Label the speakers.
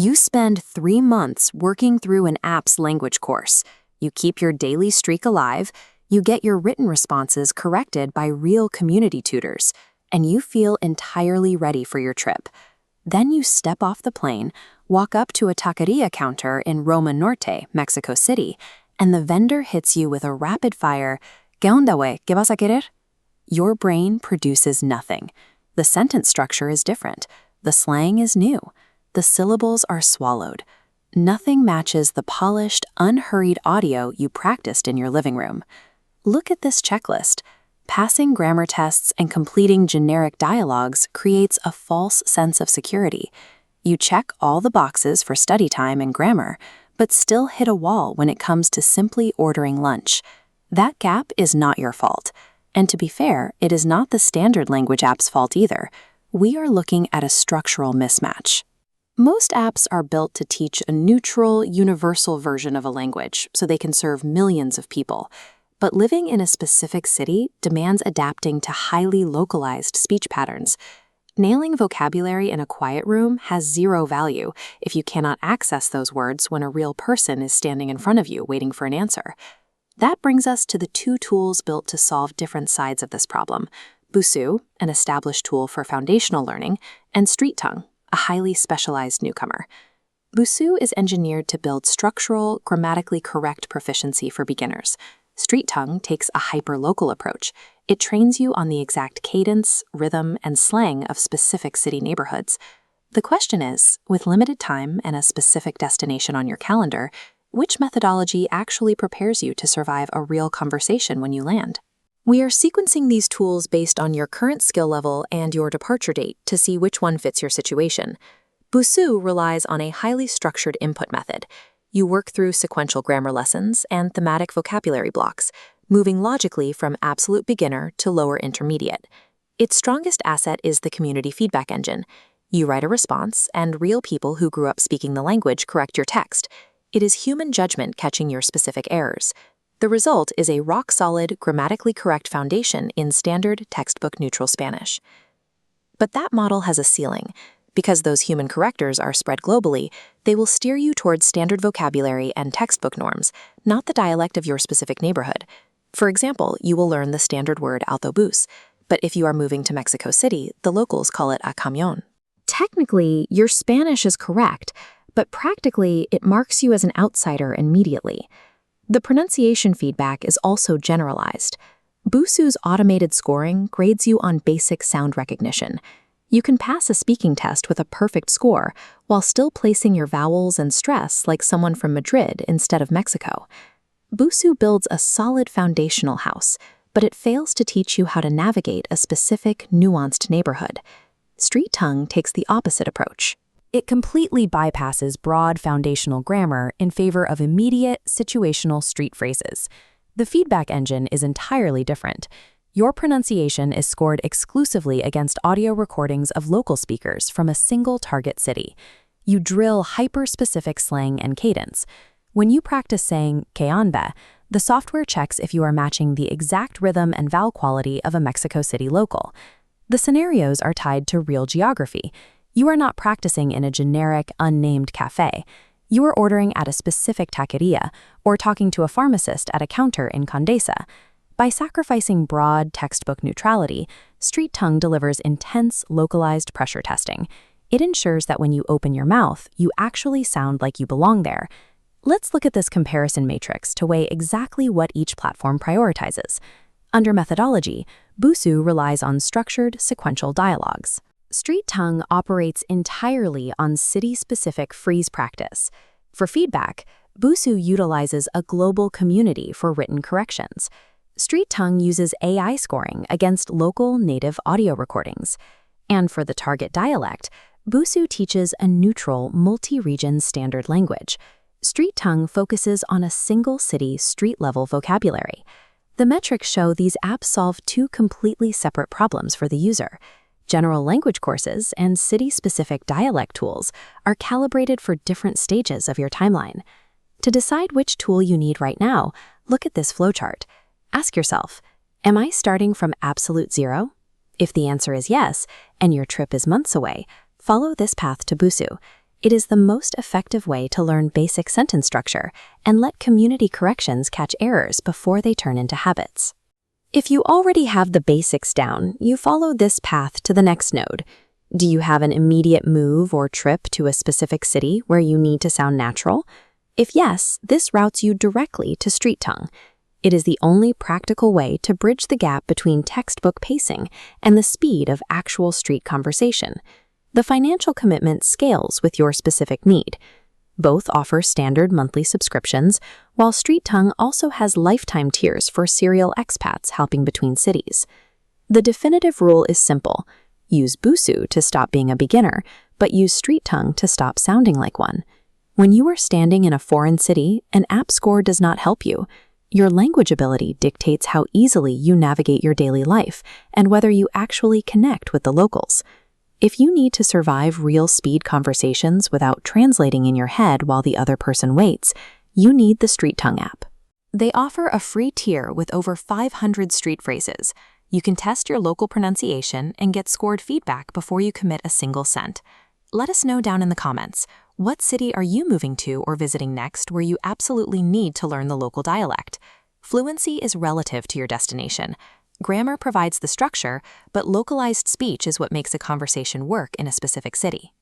Speaker 1: You spend 3 months working through an app's language course. You keep your daily streak alive, you get your written responses corrected by real community tutors, and you feel entirely ready for your trip. Then you step off the plane, walk up to a taqueria counter in Roma Norte, Mexico City, and the vendor hits you with a rapid-fire, ¿Qué onda, güey? ¿Qué vas a querer? Your brain produces nothing. The sentence structure is different. The slang is new. The syllables are swallowed. Nothing matches the polished, unhurried audio you practiced in your living room. Look at this checklist. Passing grammar tests and completing generic dialogues creates a false sense of security. You check all the boxes for study time and grammar, but still hit a wall when it comes to simply ordering lunch. That gap is not your fault. And to be fair, it is not the standard language app's fault either. We are looking at a structural mismatch. Most apps are built to teach a neutral, universal version of a language so they can serve millions of people. But living in a specific city demands adapting to highly localized speech patterns. Nailing vocabulary in a quiet room has zero value if you cannot access those words when a real person is standing in front of you waiting for an answer. That brings us to the 2 tools built to solve different sides of this problem: Busuu, an established tool for foundational learning, and StreetTongue, a highly specialized newcomer. Busuu is engineered to build structural, grammatically correct proficiency for beginners. StreetTongue takes a hyper-local approach. It trains you on the exact cadence, rhythm, and slang of specific city neighborhoods. The question is, with limited time and a specific destination on your calendar, which methodology actually prepares you to survive a real conversation when you land? We are sequencing these tools based on your current skill level and your departure date to see which one fits your situation. Busuu relies on a highly structured input method. You work through sequential grammar lessons and thematic vocabulary blocks, moving logically from absolute beginner to lower intermediate. Its strongest asset is the community feedback engine. You write a response, and real people who grew up speaking the language correct your text. It is human judgment catching your specific errors. The result is a rock-solid, grammatically correct foundation in standard textbook-neutral Spanish. But that model has a ceiling. Because those human correctors are spread globally, they will steer you towards standard vocabulary and textbook norms, not the dialect of your specific neighborhood. For example, you will learn the standard word autobús, but if you are moving to Mexico City, the locals call it a camión. Technically, your Spanish is correct, but practically, it marks you as an outsider immediately. The pronunciation feedback is also generalized. Busuu's automated scoring grades you on basic sound recognition. You can pass a speaking test with a perfect score while still placing your vowels and stress like someone from Madrid instead of Mexico. Busuu builds a solid foundational house, but it fails to teach you how to navigate a specific, nuanced neighborhood. StreetTongue takes the opposite approach. It completely bypasses broad foundational grammar in favor of immediate, situational street phrases. The feedback engine is entirely different. Your pronunciation is scored exclusively against audio recordings of local speakers from a single target city. You drill hyper-specific slang and cadence. When you practice saying "¿Qué onda?", the software checks if you are matching the exact rhythm and vowel quality of a Mexico City local. The scenarios are tied to real geography. You are not practicing in a generic, unnamed cafe. You are ordering at a specific taqueria or talking to a pharmacist at a counter in Condesa. By sacrificing broad textbook neutrality, StreetTongue delivers intense, localized pressure testing. It ensures that when you open your mouth, you actually sound like you belong there. Let's look at this comparison matrix to weigh exactly what each platform prioritizes. Under methodology, Busuu relies on structured, sequential dialogues. StreetTongue operates entirely on city-specific freeze practice. For feedback, Busuu utilizes a global community for written corrections. StreetTongue uses AI scoring against local native audio recordings. And for the target dialect, Busuu teaches a neutral, multi-region standard language. StreetTongue focuses on a single city street-level vocabulary. The metrics show these apps solve 2 completely separate problems for the user. General language courses and city-specific dialect tools are calibrated for different stages of your timeline. To decide which tool you need right now, look at this flowchart. Ask yourself, am I starting from absolute zero? If the answer is yes, and your trip is months away, follow this path to Busuu. It is the most effective way to learn basic sentence structure and let community corrections catch errors before they turn into habits. If you already have the basics down, you follow this path to the next node. Do you have an immediate move or trip to a specific city where you need to sound natural? If yes, this routes you directly to StreetTongue. It is the only practical way to bridge the gap between textbook pacing and the speed of actual street conversation. The financial commitment scales with your specific need. Both offer standard monthly subscriptions, while StreetTongue also has lifetime tiers for serial expats hopping between cities. The definitive rule is simple. Use Busuu to stop being a beginner, but use StreetTongue to stop sounding like one. When you are standing in a foreign city, an app score does not help you. Your language ability dictates how easily you navigate your daily life and whether you actually connect with the locals. If you need to survive real speed conversations without translating in your head while the other person waits, you need the StreetTongue app. They offer a free tier with over 500 street phrases. You can test your local pronunciation and get scored feedback before you commit a single cent. Let us know down in the comments, what city are you moving to or visiting next where you absolutely need to learn the local dialect? Fluency is relative to your destination. Grammar provides the structure, but localized speech is what makes a conversation work in a specific city.